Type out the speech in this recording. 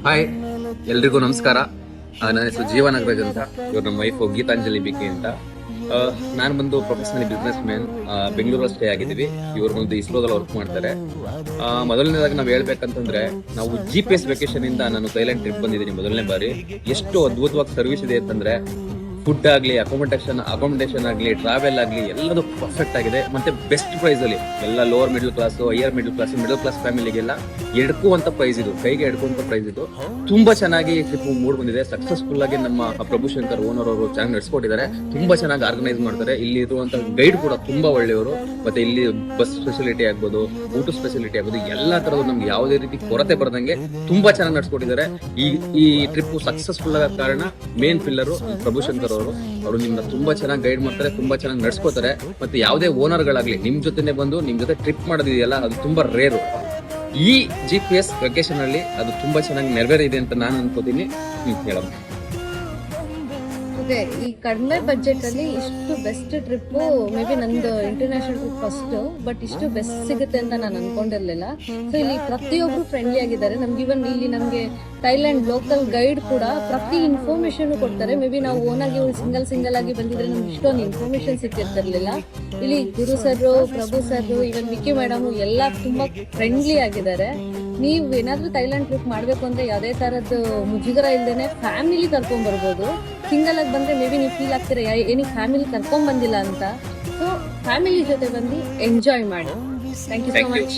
Hi, ಎಲ್ರಿಗೂ ನಮಸ್ಕಾರ. ನನ್ನ ಹೆಸರು ಜೀವನ್ ನಾಗರಾಜ್ ಅಂತ. ಇವ್ರು ನಮ್ಮ ವೈಫ್ ಗೀತಾಂಜಲಿ ಬಿಕೆ ಅಂತ. ನಾನು ಬಂದು ಪ್ರೊಫೆಷನಲ್ ಬಿಸ್ನೆಸ್ ಮ್ಯಾನ್. ಬೆಂಗಳೂರಲ್ಲಿ ಸ್ಟೇ ಆಗಿದ್ದೀವಿ. ಇವ್ರು ಬಂದು ಇಸ್ರೋದಲ್ಲಿ ವರ್ಕ್ ಮಾಡ್ತಾರೆ. ಮೊದಲನೇದಾಗಿ ನಾವು ಹೇಳ್ಬೇಕಂತಂದ್ರೆ, ನಾವು GPS ವೆಕೇಶನ್ ಇಂದ ನಾನು ಥೈಲ್ಯಾಂಡ್ ಟ್ರಿಪ್ ಬಂದಿದ್ದೀನಿ ಮೊದಲನೇ ಬಾರಿ. ಎಷ್ಟು ಅದ್ಭುತವಾಗಿ ಸರ್ವಿಸ್ ಇದೆ ಅಂತಂದ್ರೆ, ಫುಡ್ ಆಗ್ಲಿ, ಅಕಾಮಿಡೇಷನ್ ಆಗ್ಲಿ, ಟ್ರಾವೆಲ್ ಆಗ್ಲಿ, ಎಲ್ಲದೂ ಪರ್ಫೆಕ್ಟ್ ಆಗಿದೆ. ಮತ್ತೆ ಬೆಸ್ಟ್ ಪ್ರೈಸ್ ಅಲ್ಲಿ ಎಲ್ಲ lower middle class, higher middle class ಫ್ಯಾಮಿಲಿಗೆಲ್ಲ ಎಡ್ಕುವಂತ ಪ್ರೈಸ್ ಇದು, ಕೈಗೆ ಎಡ್ಕುವಂತ ಪ್ರೈಸ್ ಇದು. ತುಂಬಾ ಚೆನ್ನಾಗಿ ಟ್ರಿಪ್ ಮೂಡ್ ಬಂದಿದೆ. ಸಕ್ಸಸ್ಫುಲ್ ಆಗಿ ನಮ್ಮ ಪ್ರಭುಶಂಕರ್ ಓನರ್ ಅವರು ಚೆನ್ನಾಗಿ ನಡೆಸ್ಕೊಟ್ಟಿದ್ದಾರೆ. ತುಂಬಾ ಚೆನ್ನಾಗಿ ಆರ್ಗನೈಸ್ ಮಾಡ್ತಾರೆ. ಇಲ್ಲಿ ಇರುವಂತ ಗೈಡ್ ಕೂಡ ತುಂಬಾ ಒಳ್ಳೆಯವರು. ಮತ್ತೆ ಇಲ್ಲಿ ಬಸ್ ಫೆಸಿಲಿಟಿ ಆಗ್ಬೋದು, ಊಟ ಫೆಸಿಲಿಟಿ ಆಗ್ಬೋದು, ಎಲ್ಲಾ ತರದ್ದು ನಮ್ಗೆ ಯಾವುದೇ ರೀತಿ ಕೊರತೆ ಬರದಂಗೆ ತುಂಬಾ ಚೆನ್ನಾಗಿ ನಡೆಸ್ಕೊಟ್ಟಿದ್ದಾರೆ. ಈ ಟ್ರಿಪ್ ಸಕ್ಸಸ್ಫುಲ್ ಆಗ ಕಾರಣ ಮೇನ್ ಪಿಲ್ಲರ್ ಪ್ರಭುಶಂಕರ್ ಅವರು ನಿಮ್ನ ತುಂಬಾ ಚೆನ್ನಾಗಿ ಗೈಡ್ ಮಾಡ್ತಾರೆ, ತುಂಬಾ ಚೆನ್ನಾಗಿ ನಡ್ಸ್ಕೋತಾರೆ. ಮತ್ತೆ ಯಾವುದೇ ಓನರ್ ಗಳಾಗ್ಲಿ ನಿಮ್ ಜೊತೆನೆ ಬಂದು ನಿಮ್ ಜೊತೆ ಟ್ರಿಪ್ ಮಾಡೋದಿದೆಯಲ್ಲ, ಅದು ತುಂಬಾ ರೇರು. ಈ GPS ವೆಕೇಶನ್ ಅಲ್ಲಿ ಅದು ತುಂಬಾ ಚೆನ್ನಾಗಿ ನೆರವೇರಿದೆ ಅಂತ ನಾನು ಅನ್ಕೋತೀನಿ. ಹೇಳೋಣ, ಈ ಕಡಿಮೆ ಬಜೆಟ್ ಅಲ್ಲಿ ಇಷ್ಟು ಬೆಸ್ಟ್ ಟ್ರಿಪ್ ಮೇ ಬಿ ನಂದು ಇಂಟರ್ನ್ಯಾಷನಲ್ ಟ್ರಿಪ್ ಫಸ್ಟ್, ಬಟ್ ಇಷ್ಟು ಬೆಸ್ಟ್ ಸಿಗುತ್ತೆ ಅಂತ ನಾನು ಅನ್ಕೊಂಡಿರ್ಲಿಲ್ಲ. ಸೊ ಇಲ್ಲಿ ಪ್ರತಿಯೊಬ್ರು ಫ್ರೆಂಡ್ಲಿ ಆಗಿದ್ದಾರೆ. ನಮ್ಗೆ ಇವನ್ ಇಲ್ಲಿ ನಮ್ಗೆ ಥೈಲ್ಯಾಂಡ್ ಲೋಕಲ್ ಗೈಡ್ ಕೂಡ ಪ್ರತಿ ಇನ್ಫಾರ್ಮೇಶನ್ ಕೊಡ್ತಾರೆ. ಮೇ ಬಿ ನಾವು ಓನ್ ಆಗಿ ಸಿಂಗಲ್ ಆಗಿ ಬಂದಿದ್ರೆ ನಮ್ಗೆ ಇಷ್ಟೊಂದು ಇನ್ಫಾರ್ಮೇಶನ್ ಸಿಕ್ಕಿರ್ತಿರ್ಲಿಲ್ಲ. ಇಲ್ಲಿ ಗುರು ಸರ್, ಪ್ರಭು ಸರ್, ಇವನ್ ವಿಕ್ಕಿ ಮೇಡಮ್ ಎಲ್ಲ ತುಂಬಾ ಫ್ರೆಂಡ್ಲಿ ಆಗಿದ್ದಾರೆ. ನೀವು ಏನಾದ್ರೂ ಥೈಲ್ಯಾಂಡ್ ಟ್ರಿಪ್ ಮಾಡ್ಬೇಕು ಅಂದ್ರೆ ಯಾವುದೇ ತರದ್ದು ಮುಜುಗರ ಇಲ್ದೇನೆ ಫ್ಯಾಮಿಲಿ ಕರ್ಕೊಂಡ್ ಬರ್ಬೋದು. ಸಿಂಗಲ್ ಆಗಿ ಬಂದ್ರೆ ಮೇ ಬಿ ನೀವು ಫೀಲ್ ಆಗ್ತೀರಾ ಏನಿಗೆ ಫ್ಯಾಮಿಲಿ ಕರ್ಕೊಂಡ್ ಬಂದಿಲ್ಲ ಅಂತ. ಸೊ ಫ್ಯಾಮಿಲಿ ಜೊತೆ ಬಂದು ಎಂಜಾಯ್ ಮಾಡಿ. Thank you so much.